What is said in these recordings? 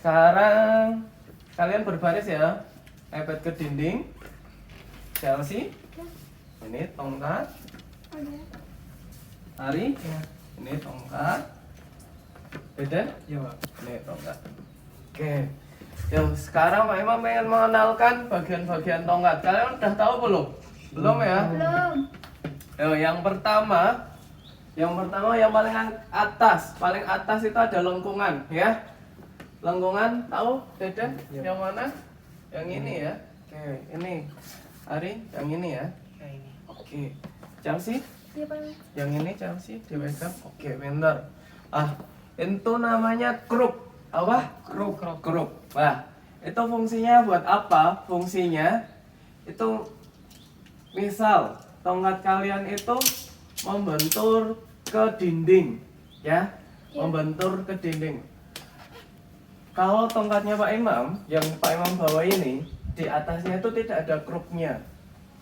Sekarang kalian berbaris ya, epet ke dinding. Chelsea, ini tongkat. Ari, ini tongkat. Beda? Iya, Pak. Ini tongkat. Oke. Yuk, sekarang Pak Imam pengen mengenalkan bagian-bagian tongkat. Kalian udah tahu belum? Belum ya? Belum. Yuk, yang pertama yang paling atas itu ada lengkungan ya. Lengkungan tahu Deden? Yang mana? Yang ini ya. Oke, ini. Ari, yang ini ya. Kayak ini. Oke. Chelsea? Iya, Pak. Yang ini Chelsea dipegang. Oke, bentar. Itu namanya kruk. Apa? Kruk. Kruk. Nah, itu fungsinya buat apa? Fungsinya itu misal tongkat kalian itu membentur ke dinding, ya, membentur ke dinding. Kalau tongkatnya Pak Imam, yang Pak Imam bawa ini, di atasnya itu tidak ada kruknya,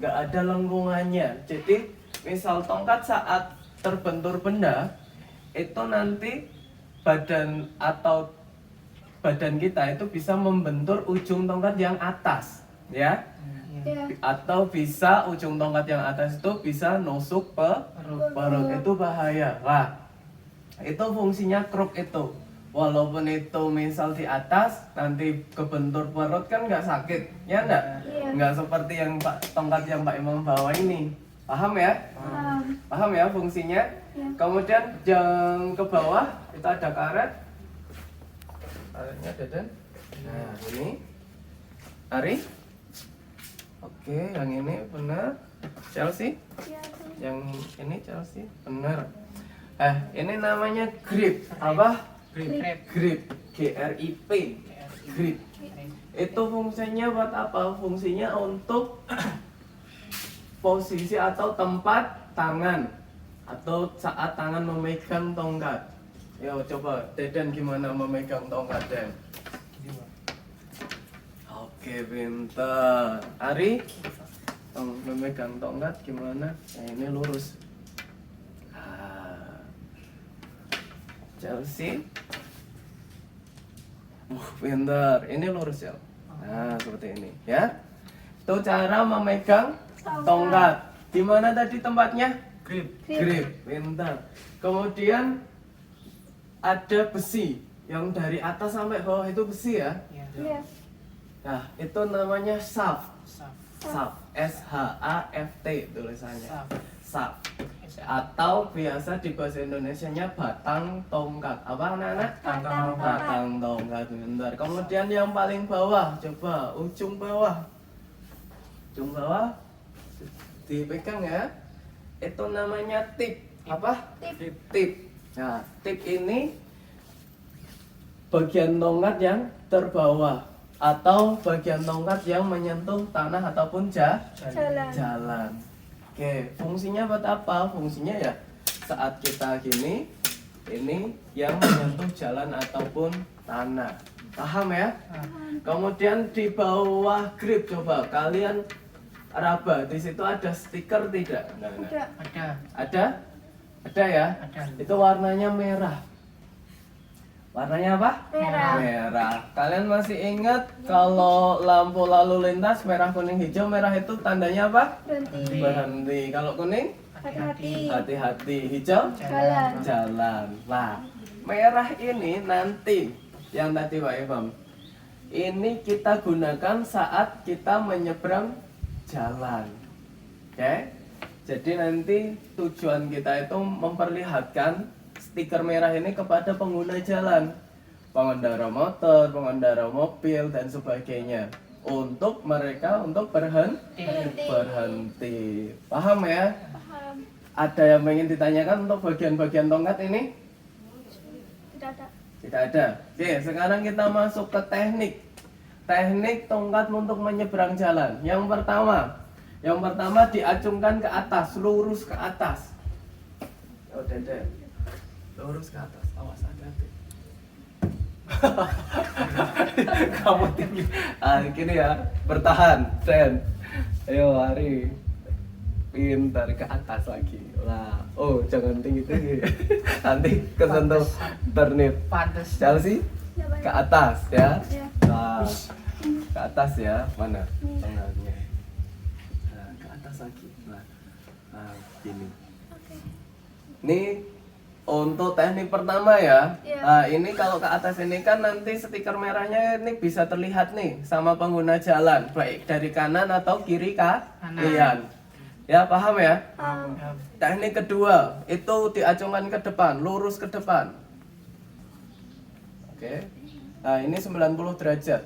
nggak ada lengkungannya. Jadi, misal tongkat saat terbentur benda, itu nanti badan kita itu bisa membentur ujung tongkat yang atas, ya. Iya. Atau bisa ujung tongkat yang atas itu bisa nusuk perut, itu bahaya. Wah, itu fungsinya kruk itu. Walaupun itu misal di atas nanti kebentur perut kan nggak sakit, ya nggak? Iya. Nggak seperti yang tongkat yang Pak Imam bawa ini. Paham ya? Paham ya fungsinya? Iya. Kemudian yang ke bawah itu ada karet. Karetnya Deden. Nah, ini. Ari. Oke, yang ini benar. Chelsea? Iya, Yang ini Chelsea? Benar. Ini namanya grip. Apa? Grip. GRIP. Grip. Itu fungsinya buat apa? Fungsinya untuk posisi atau tempat tangan atau saat tangan memegang tongkat. Yo, coba Deden gimana memegang tongkat, Den? Oke, pintar. Ari, memegang tongkat gimana? Nah, ini lurus. Chelsea, pintar. Ini lurus ya. Nah, seperti ini, ya. Itu cara memegang tongkat. Di mana tadi tempatnya? Grip. Pintar. Kemudian ada besi yang dari atas sampai bawah itu besi ya. Iya. Nah, itu namanya shaft. SHAFT tulisannya. Shaft. Atau biasa di bahasa Indonesianya batang tongkat. Apa anak-anak? Batang tongkat. Bentar. Kemudian yang paling bawah, coba ujung bawah. Ujung bawah dipegang ya. Itu namanya tip. Apa? Tip. Nah, tip ini bagian tongkat yang terbawah atau bagian tongkat yang menyentuh tanah ataupun jalan. Oke, fungsinya buat apa? Fungsinya ya saat kita gini, ini yang menyentuh jalan ataupun tanah. Paham ya? Kemudian di bawah grip coba kalian raba, di situ ada stiker tidak? Ada. Ada ya? Ada. Itu warnanya merah. Warnanya apa? Merah. Kalian masih ingat kalau lampu lalu lintas merah, kuning, hijau, merah itu tandanya apa? Berhenti. Berhenti. Kalau kuning, Hati-hati. hati-hati. Hijau, Jalan. Nah, merah ini nanti yang tadi Pak Imam. Ini kita gunakan saat kita menyeberang jalan. Oke? Jadi nanti tujuan kita itu memperlihatkan stiker merah ini kepada pengguna jalan, pengendara motor, pengendara mobil dan sebagainya, untuk mereka untuk berhenti. Paham ya? Paham. Ada yang ingin ditanyakan untuk bagian-bagian tongkat ini? Tidak ada. Tidak ada. Oke, sekarang kita masuk ke teknik tongkat untuk menyeberang jalan. Yang pertama diacungkan ke atas, lurus ke atas. Oh, Dede. Lurus ke atas, awas hati-hati. Kamu tinggi. Gini ya, bertahan, Den. Ayo, Ari. Pintar ke atas lagi. Lah, jangan tinggi-tinggi. Nanti kesentuh ternip. Pantes. Chelsea, Ya, Pak. ke atas ya. Ya. Nah, ke atas ya. Mana tengahnya? Nah, ke atas lagi. Nah, gini. Oke. Ini untuk teknik pertama ya. Iya. Nah, ini kalau ke atas ini kan nanti stiker merahnya ini bisa terlihat nih sama pengguna jalan, baik dari kanan atau kiri kalian. Ya, paham ya? Teknik kedua itu diacungkan ke depan, lurus ke depan. Oke. Nah, ini 90 derajat.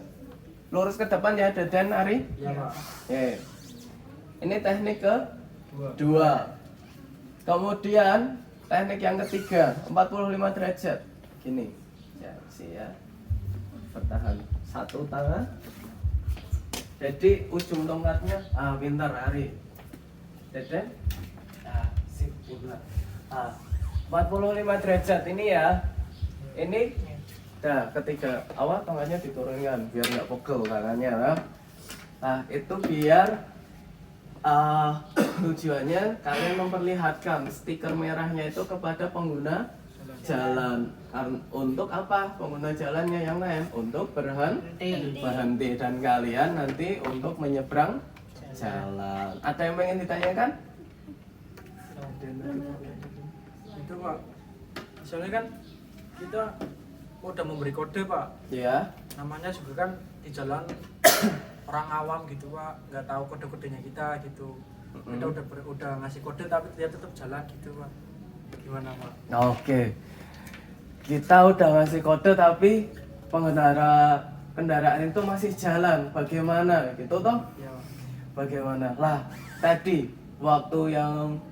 Lurus ke depan ya, Deden Ari? Iya, Pak. Oke. Ini teknik kedua. Kemudian teknik yang ketiga, 45 derajat. Gini. Ya, ya. Bertahan satu tangan. Jadi ujung tongkatnya pintar Ari. Deden. Sip, bulat. 45 derajat ini ya. Ini ketiga awal tongkatnya diturunkan biar nggak pegel tangannya. Nah, itu biar tujuannya kalian memperlihatkan stiker merahnya itu kepada pengguna jalan. Untuk apa? Pengguna jalannya yang lain untuk berhenti dan kalian nanti untuk menyeberang jalan. Ada yang pengen ditanyakan? Itu Pak, soalnya kan kita udah memberi kode Pak, Ya. namanya juga kan di jalan orang awam gitu Pak, nggak tahu kode-kodenya kita gitu. Kita udah ngasih kode tapi dia tetap jalan gitu Pak, gimana Pak? Oke. Kita udah ngasih kode tapi pengendara kendaraan itu masih jalan. Bagaimana? Gitu toh? Iya Pak. Bagaimana? Lah, tadi waktu yang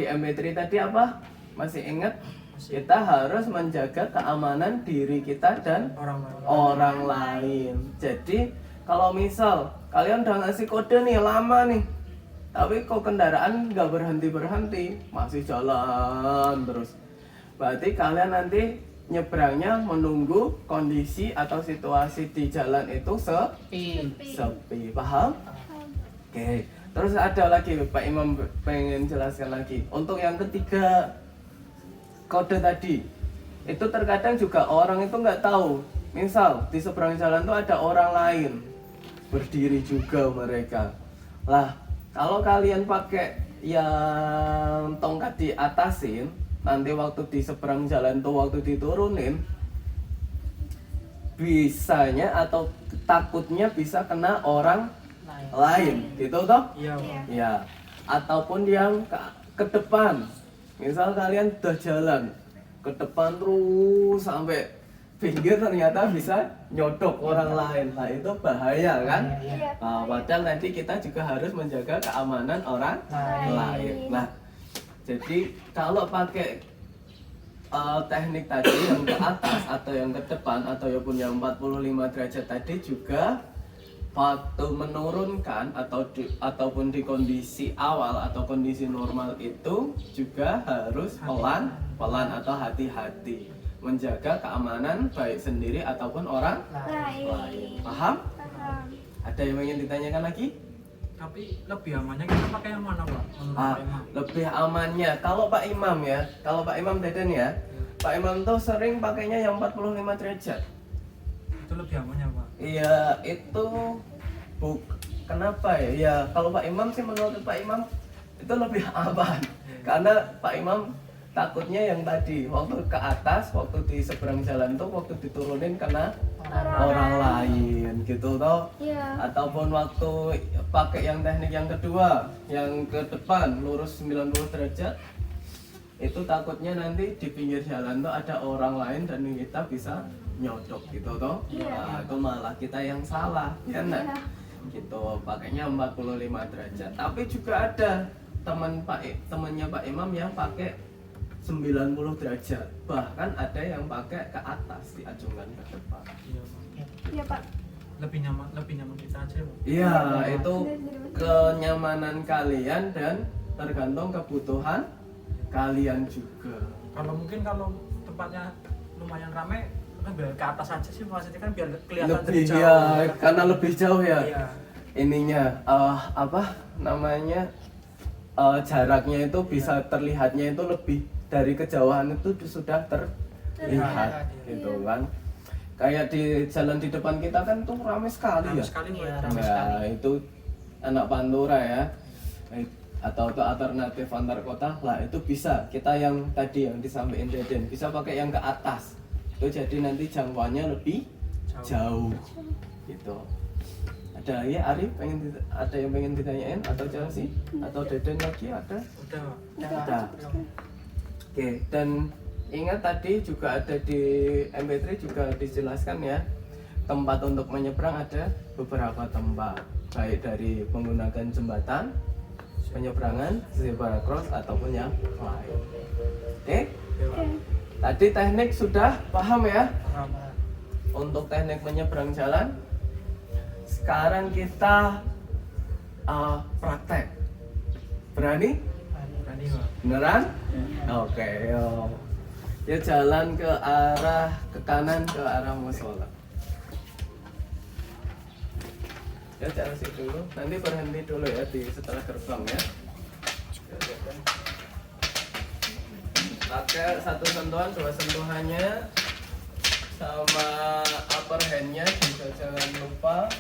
di MP3 tadi apa? Masih ingat? Kita harus menjaga keamanan diri kita dan orang lain. Jadi, kalau misal kalian udah ngasih kode nih lama nih, tapi kok kendaraan nggak berhenti, masih jalan terus. Berarti kalian nanti nyebrangnya menunggu kondisi atau situasi di jalan itu sepi. Paham? Oke. Terus ada lagi Pak Imam pengen jelaskan lagi. Untuk yang ketiga kode tadi, itu terkadang juga orang itu nggak tahu. Misal di seberang jalan tuh ada orang lain berdiri juga mereka. Lah, kalau kalian pakai yang tongkat diatasin, nanti waktu di seberang jalan tuh waktu diturunin, bisanya atau takutnya bisa kena orang lain, gitu toh? Iya Pak. Ya, ataupun yang ke depan. Misal kalian udah jalan ke depan terus sampai pinggir ternyata bisa nyodok orang lain. Nah, itu bahaya kan? Iya. Nah, padahal nanti kita juga harus menjaga keamanan orang lain. Nah, jadi kalau pakai teknik tadi yang ke atas atau yang ke depan atau yang 45 derajat tadi juga waktu menurunkan ataupun di kondisi awal atau kondisi normal itu juga harus pelan atau hati-hati menjaga keamanan baik sendiri ataupun orang lain. Paham? Paham. Ada yang ingin ditanyakan lagi? Tapi lebih amannya kita pakai yang mana Pak? Menurut Pak Imam? Lebih amannya kalau Pak Imam ya, kalau Pak Imam Deden ya, Pak Imam tuh sering pakainya yang 45 derajat. Itu lebih amannya Pak. Iya, itu kenapa ya? Ya, kalau Pak Imam sih menurut Pak Imam itu lebih aman. Karena Pak Imam takutnya yang tadi waktu ke atas, waktu di seberang jalan tuh waktu diturunin kena orang lain gitu toh. Iya. Ataupun waktu pakai yang teknik yang kedua, yang ke depan lurus 90 derajat, itu takutnya nanti di pinggir jalan tuh ada orang lain dan kita bisa nyodok gitu toh. Nah, itu malah kita yang salah, ya nah. Gitu, pakainya 45 derajat. Tapi juga ada temannya Pak Imam yang pakai 90 derajat. Bahkan ada yang pakai ke atas diacungkan ke depan. Iya Pak. Iya, Pak. Lebih nyaman kita aja Pak. Iya, itu kenyamanan kalian dan tergantung kebutuhan kalian juga. Kalau mungkin kalau tempatnya lumayan ramai, lebih ke atas aja sih maksudnya kan biar kelihatan Lebih jauh. ya, karena lebih jauh ya. Iya. Ininya apa namanya jaraknya itu bisa terlihatnya itu lebih dari kejauhan itu sudah lihat gitu kan. Kayak di jalan di depan kita kan tuh ramai sekali Ramai ya. sekali Pak. Iya, ramai sekali. Nah, itu anak Pantura ya. Atau ke alternatif antar kota lah, itu bisa kita yang tadi yang disampaikan Deden bisa pakai yang ke atas. Itu jadi nanti jangkauannya lebih jauh gitu. Ada ya Ari ada yang pengen ditanyain atau Chelsea atau Deden lagi ada? Udah Pak. Ada. Oke, dan ingat tadi juga ada di MP3 juga dijelaskan ya, tempat untuk menyeberang ada beberapa tempat, baik dari menggunakan jembatan, penyeberangan, zebra cross ataupun yang lain. Oke? Tadi teknik sudah paham ya? Paham. Untuk teknik menyeberang jalan. Sekarang kita praktek. Berani? Berani Pak. Beneran? Oke, yuk. Ya jalan ke kanan ke arah musola. Ya jalan situ dulu. Nanti berhenti dulu ya di setelah gerbang ya. Pakai satu sentuhan, dua sentuhannya, sama upper handnya juga jangan lupa.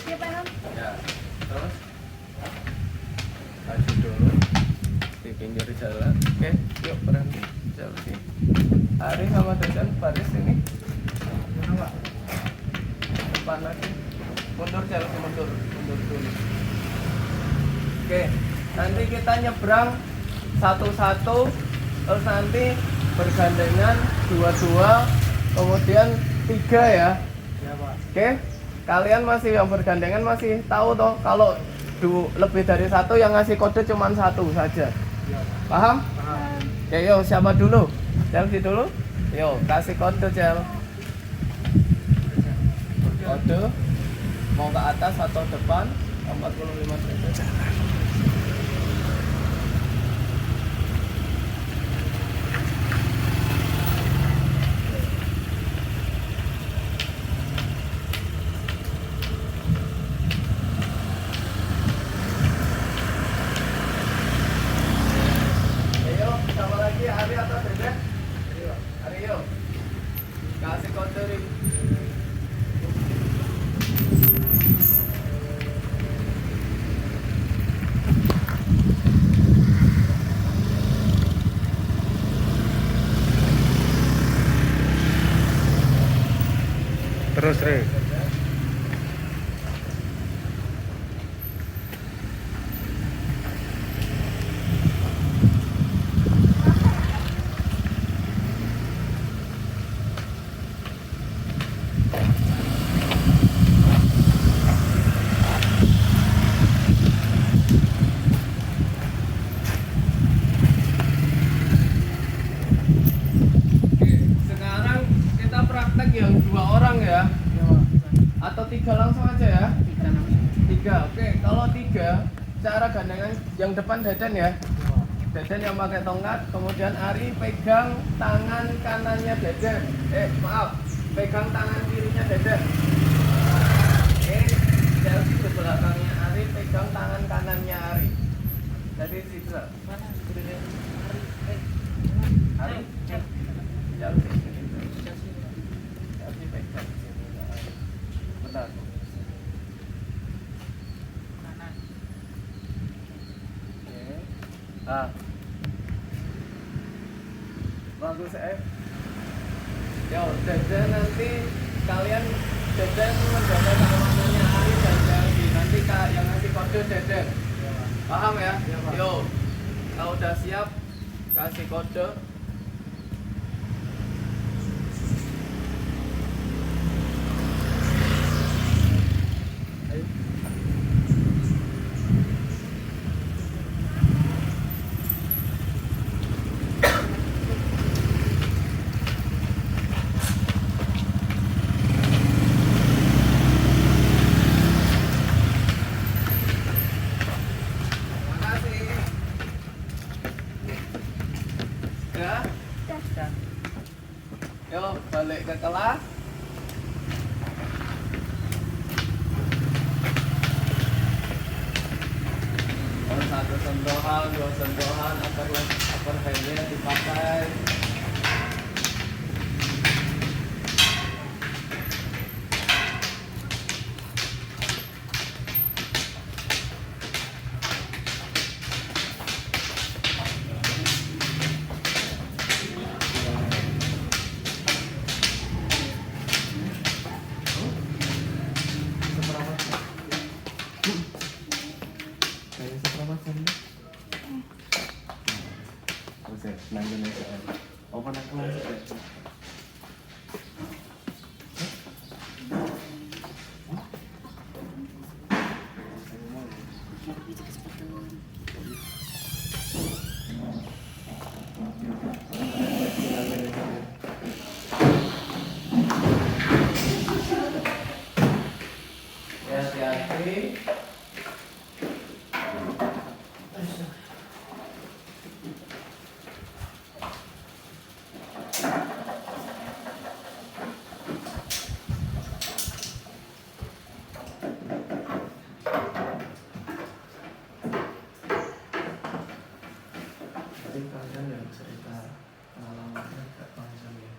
Iya paham. Ya, terus maju dulu di pinggir jalan. Oke, yuk berhenti. Chelsea. Ari sama Dedan baris ini. Depan lagi. Mundur Chelsea, mundur dulu. Oke, nanti kita nyebrang satu-satu, terus nanti bergandengan dua-dua, kemudian tiga ya. Ya Pak. Oke, kalian masih yang bergandengan masih tahu toh kalau lebih dari satu yang ngasih kode cuma satu saja. Iya Pak. Paham? Paham. Oke, yuk siapa dulu? Chelsea dulu. Yuk, kasih kode Chel. Kode mau ke atas atau depan 45 derajat. Ayo, sama lagi Ari atau Deden? Ari yuk. Kasih kode ring. Terus Re. Oke, sekarang kita praktek yang 2 orang ya. Atau 3 langsung aja ya. 3. Oke, kalau 3 cara gandengan yang depan Deden ya. Deden yang pakai tongkat, kemudian Ari pegang tangan kanannya Deden. Maaf, pegang tangan kirinya Deden. Oke, Chelsea di belakangnya Ari pegang tangan kanannya Ari. Jadi Sidra. Ari, Chelsea. Chelsea pegang. Bentar. Oke. Bagus Yo, Deden nanti kalian Deden menjaga keamanannya Ari dan Chelsea. Nanti yang ngasih kode Deden. Paham ya? Iya, Pak. Yo, kalau udah siap kasih kode. Udah? Udah. Yuk balik ke kelas. Oh, satu sentuhan, dua sentuhan, upper handnya dipakai. Kayaknya seberapa jam nih? Buset, nanggung aja. Apa nanggung aja? Ya, hati-hati. Tadi kalian yang cerita pengalamannya gak panjang ya.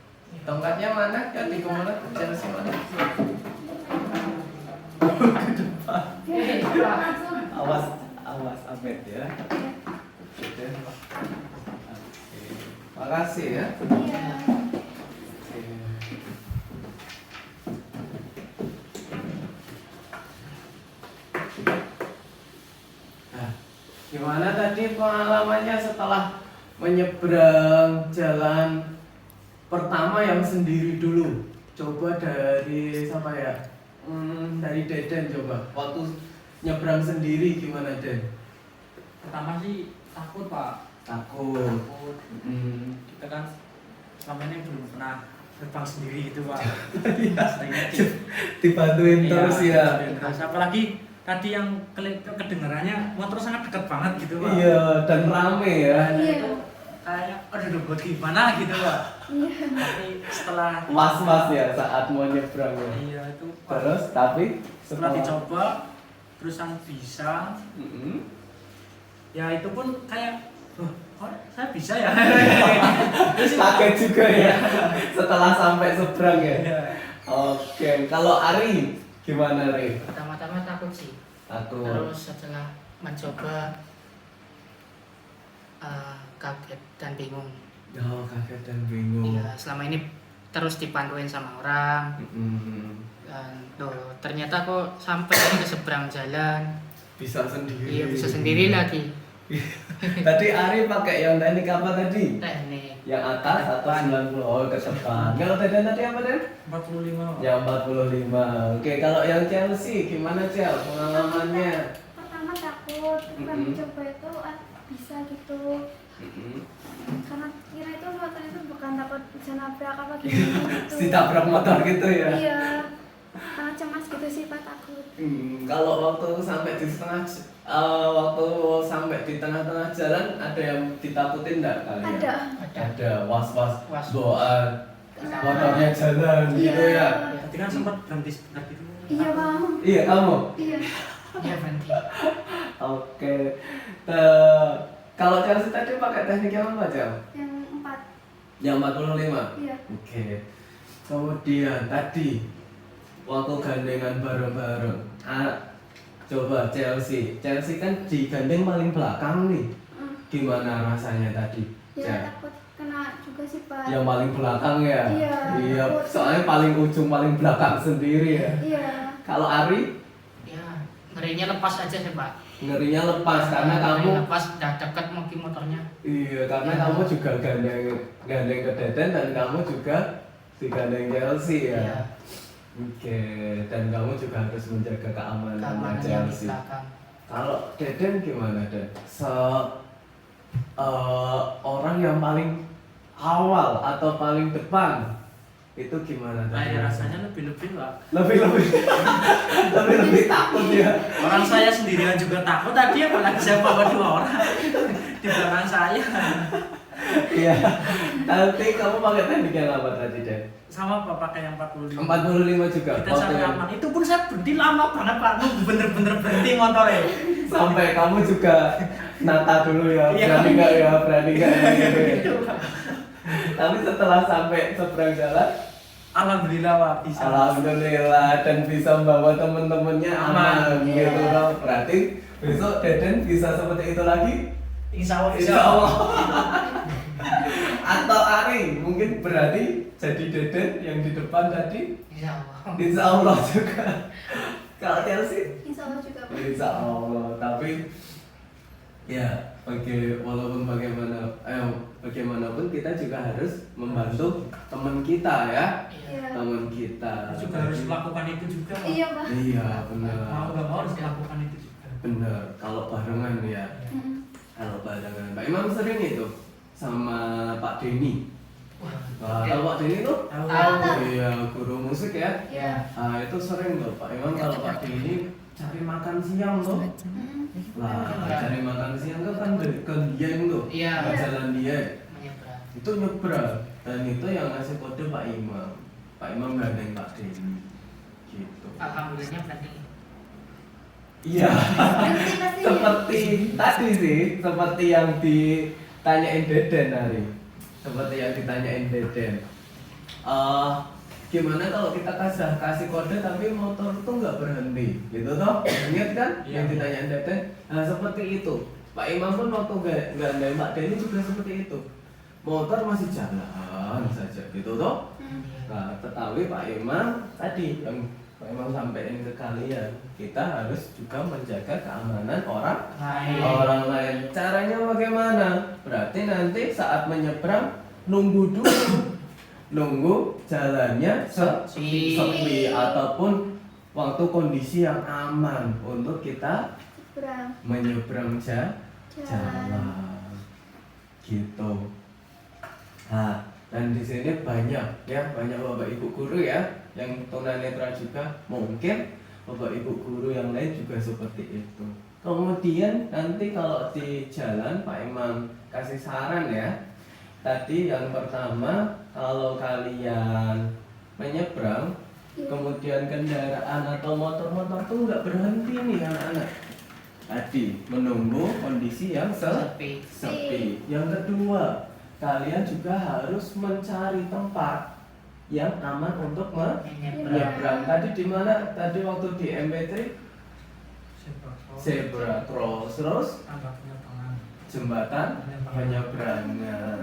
Tongkatnya mana? Kan di kemana? Chelsea mana? Ke depan. Awas, awas Ahmed ya. Oke. Makasih ya. Iya. Oke. Nah, gimana tadi pengalamannya setelah menyeberang jalan pertama yang sendiri dulu? Coba dari siapa ya? Dari Deden coba. Waktu nyebrang sendiri gimana Den? Pertama sih takut pak, Takut. takut. Kita kan selama ini belum pernah terbang sendiri gitu pak. Seringnya Dibantuin iya, terus ya. terus apalagi tadi yang kedengarannya motor sangat dekat banget gitu pak. Iya, dan rame ya. Dan Iya. itu kayak aduh buat gimana gitu pak. Iya. Tapi setelah Was-was ya saat mau nyebrang ya. iya itu Pak. Terus tapi setelah dicoba terusan bisa ya itu pun kayak oh saya bisa ya. Terus kaget juga ya setelah sampai seberang ya. Iya. Oke, kalau Ari gimana Ari? Pertama-tama takut sih, Takut. terus setelah mencoba kaget dan bingung. Oh, kaget dan bingung. Iya, selama ini terus dipanduin sama orang Mm-mm. dan tuh ternyata kok sampai ke seberang jalan. Bisa sendiri. Iya, bisa sendiri lagi. Tadi Ari pakai yang teknik apa tadi? Teknik Yang atas atau 90? Oh, ke depan. Kalau Deden tadi apa Den? 45. Yang 45. Oke, kalau yang Chelsea gimana Cel pengalamannya? Pertama takut, bukan coba itu bisa gitu. Karena kira itu motor itu bukan takut bisa nabrak apa gimana gitu. Ditabrak motor gitu ya? Iya. Karena cemas gitu sih Pak, takut. Kalau waktu sampai di tengah-tengah jalan ada yang ditakutin enggak kalian? Ada. Ada was-was Was. bawaan motornya jalan gitu Iya. ya. Tadi kan sempat berhenti sebentar gitu. Iya Bang. Iya kamu. Iya. ya berhenti. Oke. Kalau Chelsea tadi pakai teknik yang apa Cel? Yang 4. Yang 45. Iya. Oke. Kemudian tadi waktu gandengan bareng-bareng. Coba Chelsea. Chelsea kan digandeng paling belakang nih. Gimana rasanya tadi? Ya Cel? takut kena juga sih Pak. Yang paling belakang ya? Iya. Iya, soalnya paling ujung paling belakang sendiri ya. Iya. Kalau Ari Ya, ngerinya lepas aja sih Pak. ngerinya lepas karena kamu lepas udah dekat mungkin motornya. iya karena Iya. kamu juga gandeng ke Deden dan kamu juga digandeng Chelsea ya. Iya. Oke, dan kamu juga harus menjaga keamanan Keamanan yang di Chelsea. belakang. Kalau Deden gimana Den? Orang yang paling awal atau paling depan itu gimana? Kayak rasanya lebih-lebih pak. lebih takut ya. Orang saya sendirian juga takut tadi apalagi saya bawa 2 orang di belakang saya. Iya. Nanti kamu pakai teknik yang apa tadi, Den? Sama Pak pakai yang 45. 45 juga. Kita Waktu sampai yang- aman. Itu pun saya berhenti lama banget Pak. Nunggu bener-bener berhenti motornya. sampai kamu juga nata dulu ya. Iya. Berani nggak ya, berani nggak ya gitu ya. Tapi setelah sampai seberang jalan, Alhamdulillah Pak bisa. alhamdulillah dan bisa membawa temen-temennya aman Aman. gitu Iya. loh. Berarti besok Deden bisa seperti itu lagi? Insya Allah. Insya Allah. Atau Ari mungkin berarti jadi Deden yang di depan tadi? Insya Allah. Insya Allah juga. Kalau Chelsea? Insya Allah juga Pak. Insya Allah. Tapi ya walaupun bagaimanapun kita juga harus membantu teman kita ya. Iya. Teman kita. Kita juga harus melakukan itu juga Pak. Iya Pak. Iya benar. Mau nggak mau harus melakukan itu juga. Benar. Kalau barengan ya. Mm. Kalau barengan. Pak Imam sering itu sama Pak Denny. Wah, tahu Pak Denny tuh? Tahu. Iya, guru musik ya. Iya. Ah, itu sering tuh Pak Imam kalau Pak Denny cari makan siang tuh. Mm. Lah, cari makan siang tuh kan dari ke Dieng tuh. Iya. Ke Jalan Dieng. Menyeberang. Itu nyebrang dan itu yang ngasih kode Pak Imam. Pak Imam gandeng Pak Denny. Gitu. Alhamdulillahnya berarti. Iya. Berhenti pasti. Seperti tadi sih, seperti yang ditanyain Deden hari. Seperti yang ditanyain Deden. Gimana kalau kita kasih kode tapi motor tuh nggak berhenti, gitu toh? Ingat kan Iya. yang ditanyain Deden? Nah seperti itu. Pak Imam pun waktu nggak ada Pak Denny juga seperti itu. Motor masih jalan saja, gitu toh? Mm. Nah, tetapi Pak Imam tadi yang Pak Imam sampaikan ke kalian, kita harus juga menjaga keamanan orang lain. Caranya bagaimana? Berarti nanti saat menyeberang nunggu dulu, nunggu jalannya sepi ataupun waktu kondisi yang aman untuk kita Berang. menyeberang jalan. Gitu. Nah, dan di sini banyak bapak ibu guru ya yang tunanetra juga, mungkin bapak ibu guru yang lain juga seperti itu. Kemudian nanti kalau di jalan Pak Imam kasih saran ya. Tadi yang pertama, kalau kalian menyeberang Iya. kemudian kendaraan atau motor-motor tuh nggak berhenti nih anak-anak. Tadi menunggu kondisi yang Sepi. sepi. Yang kedua, kalian juga harus mencari tempat yang aman untuk menyeberang. Tadi di mana? Tadi waktu di MP3 zebra cross, terus Agak penyeberangan. jembatan penyeberangan.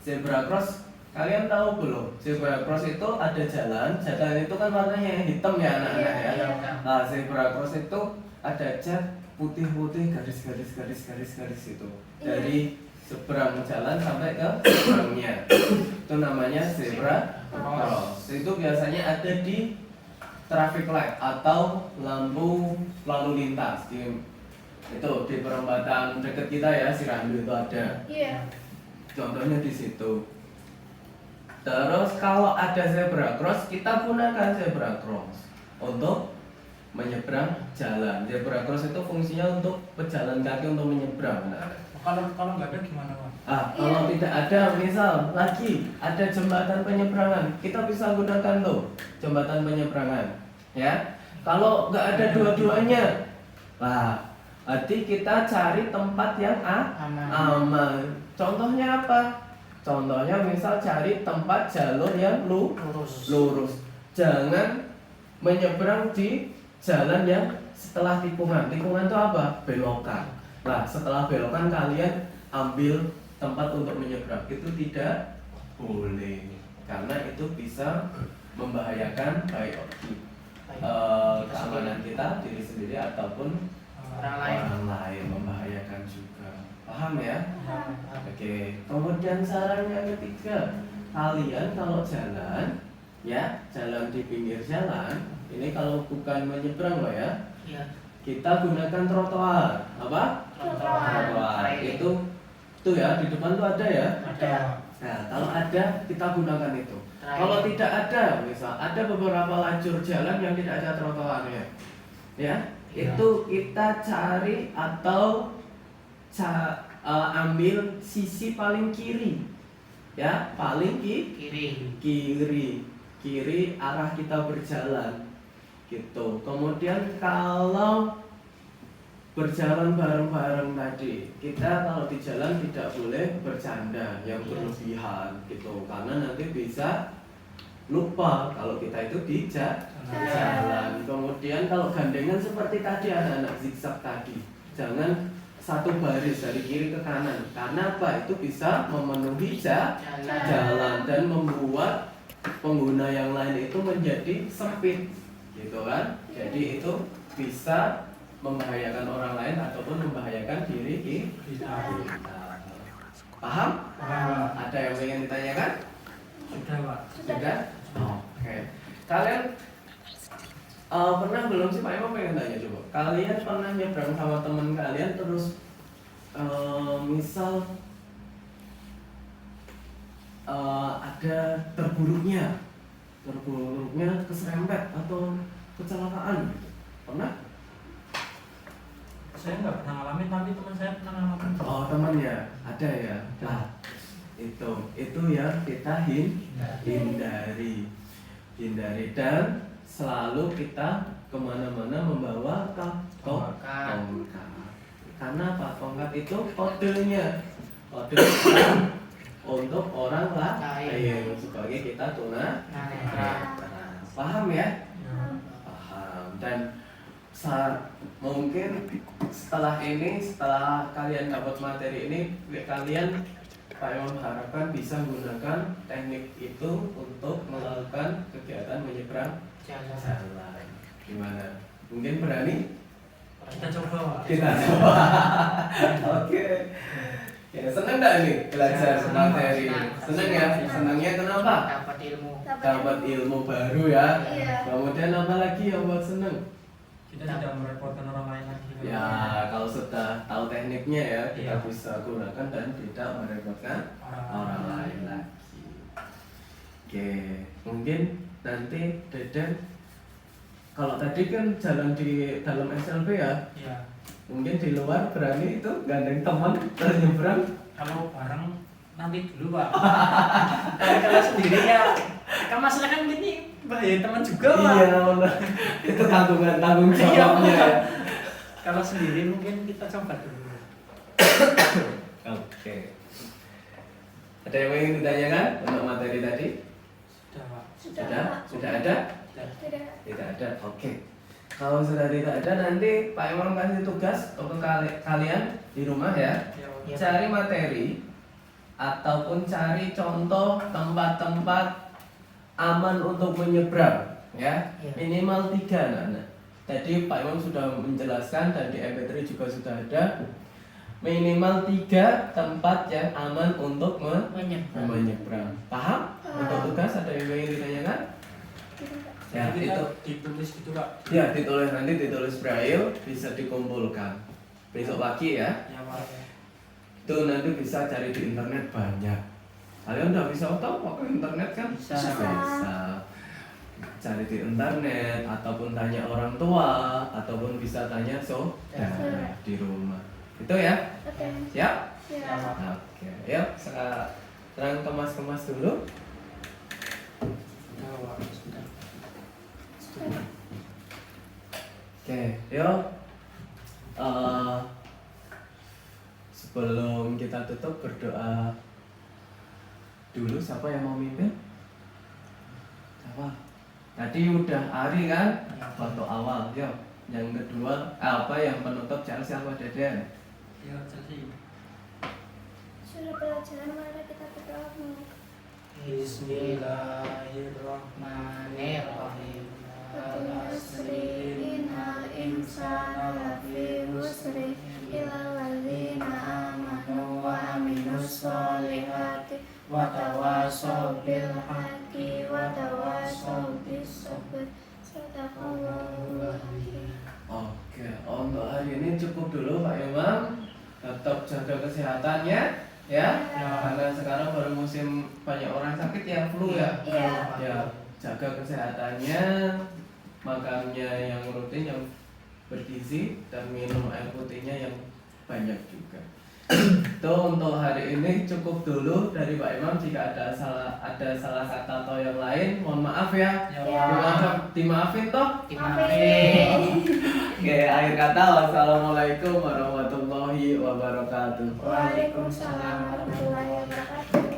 Zebra cross, kalian tahu belum? Zebra cross itu ada jalan itu kan warnanya hitam ya anak-anak ya. Iya. Nah, zebra cross itu ada cat putih-putih garis-garis itu dari seberang jalan sampai ke seberangnya. Itu namanya zebra cross. Itu biasanya ada di traffic light atau lampu lalu lintas itu di perempatan dekat kita ya, Sirandu itu ada. Iya. Contohnya di situ. Terus kalau ada zebra cross, kita gunakan zebra cross untuk menyeberang jalan. Zebra cross itu fungsinya untuk pejalan kaki untuk menyeberang. Nah, Kalau nggak ada gimana Pak? kalau tidak ada, misal lagi ada jembatan penyeberangan, kita bisa gunakan tuh jembatan penyeberangan, ya. Kalau nggak ada dua-duanya, berarti kita cari tempat yang aman. Contohnya apa? Contohnya misal cari tempat jalur yang lurus. Jangan menyeberang di jalan yang setelah tikungan. Tikungan itu apa? Belokan. Nah, setelah belokan kalian ambil tempat untuk menyeberang. Itu tidak boleh. Karena itu bisa membahayakan baik keamanan kita, diri sendiri ataupun orang lain, membahayakan juga. Paham ya? Oke. Kemudian saran yang ketiga, kalian kalau jalan, ya jalan di pinggir jalan, ini kalau bukan menyeberang loh ya, Iya. kita gunakan trotoar. Apa? Trotoar. Itu ya di depan tuh ada ya. Ada. Nah, kalau ada kita gunakan itu. Kalau tidak ada, misal ada beberapa lajur jalan yang tidak ada trotoarnya, ya, Iya. itu kita cari atau ambil sisi paling kiri, ya, paling Kiri. kiri arah kita berjalan, gitu. Kemudian kalau berjalan bareng-bareng tadi, kita kalau di jalan tidak boleh bercanda yang berlebihan, gitu, karena nanti bisa lupa kalau kita itu di jalan. Kemudian kalau gandengan seperti tadi anak-anak zigzag tadi, jangan satu baris dari kiri ke kanan, karena apa? Itu bisa memenuhi jalan dan membuat pengguna yang lain itu menjadi sempit, gitu kan? Jadi itu bisa membahayakan orang lain ataupun membahayakan diri kita. Paham? Ada yang ingin ditanyakan? Sudah, Pak. Sudah? Oke. Kalian pernah belum sih Pak Imam pengen tanya coba? Kalian pernah nyebrang sama teman kalian terus misal ada terburuknya keserempet atau kecelakaan gitu. Pernah? Saya nggak pernah ngalamin, tapi teman saya pernah ngalamin. Oh, temannya ada ya. Nah, itu yang kita hindari dan selalu kita kemana-mana membawa tongkat. Karena apa? Tongkat itu kode untuk orang lain sebagai kita tunanetra. Paham ya? Paham. Dan mungkin setelah kalian dapat materi ini, kalian Pak Imam harapkan bisa menggunakan teknik itu untuk melakukan kegiatan menyeberang jalan. Gimana? Mungkin berani? Kita coba, Pak. Kita coba. Oke. Ya, seneng nggak nih belajar materi? Seneng ya? Senangnya kenapa? Dapat ilmu baru ya. Kemudian apa lagi yang buat seneng? Kita tidak merepotkan orang lain lagi. Ya, kalau sudah tahu tekniknya ya, kita Iya. bisa gunakan dan tidak merepotkan orang lain lagi. Oke, mungkin nanti Deden, kalau tadi kan jalan di dalam SLB ya, Iya. mungkin di luar berani itu gandeng teman terus nyebrang. Kalau bareng nanti dulu, Pak. Kalau sendiri ya, kan masalah kan gini bahaya teman juga, Pak. Iya, benar. Itu tanggung jawabnya ya. Kalau sendiri mungkin kita coba dulu. Oke. Ada yang ingin ditanyakan untuk materi tadi? Sudah, Pak. Sudah ada? Tidak ada. Oke. Kalau sudah tidak ada, nanti Pak Imam kasih tugas untuk kalian di rumah ya. Ya, Cari materi ataupun cari contoh tempat-tempat aman untuk menyeberang ya. Ya. Minimal 3 anak-anak. Tadi Pak Imam sudah menjelaskan dan di MP3 juga sudah ada. Minimal 3 tempat yang aman untuk menyeberang. Paham? Untuk tugas ada yang ingin ditanyakan? Ya, Jadi kita itu. ditulis gitu, Pak. Ya, ditulis braille, bisa dikumpulkan. Besok pagi ya. Ya, Pak. Itu nanti bisa cari di internet banyak. Kalian udah bisa tahu pakai internet kan? Bisa. Cari di internet ataupun tanya orang tua ataupun bisa tanya saudara di rumah. Itu ya. Siap? Oke. Yuk, sekarang kemas-kemas dulu. Sudah, Pak. Sudah. Oke, yuk. Sebelum kita tutup berdoa dulu, siapa yang mau mimpin? Siapa? Tadi udah Ari kan? Waktu awal, yuk. Yang kedua, yang penutup siapa Deden? Ya, Chelsea. Sudah pelajaran, mari kita berdoa. Bismillahirrahmanirrahim. Asri innal insana lafi khusri illa alladzina amanu wa aminus solihati wa tawasaw bil haqqi wa tawasaw bis sabr. Sadaqallahul azim. Oke, untuk hari ini cukup dulu Pak Imam. Tetap jaga kesehatannya ya. Karena sekarang baru musim banyak orang sakit ya, flu ya. Iya. Ya, jaga kesehatannya, makannya yang rutin, yang bergizi, dan minum air putihnya yang banyak juga. Itu untuk hari ini cukup dulu dari Pak Imam. Jika ada salah kata atau yang lain, mohon maaf ya. Dimaafin toh. Amin. Oke, akhir kata wassalamualaikum warahmatullahi wabarakatuh. Waalaikumsalam warahmatullahi wabarakatuh.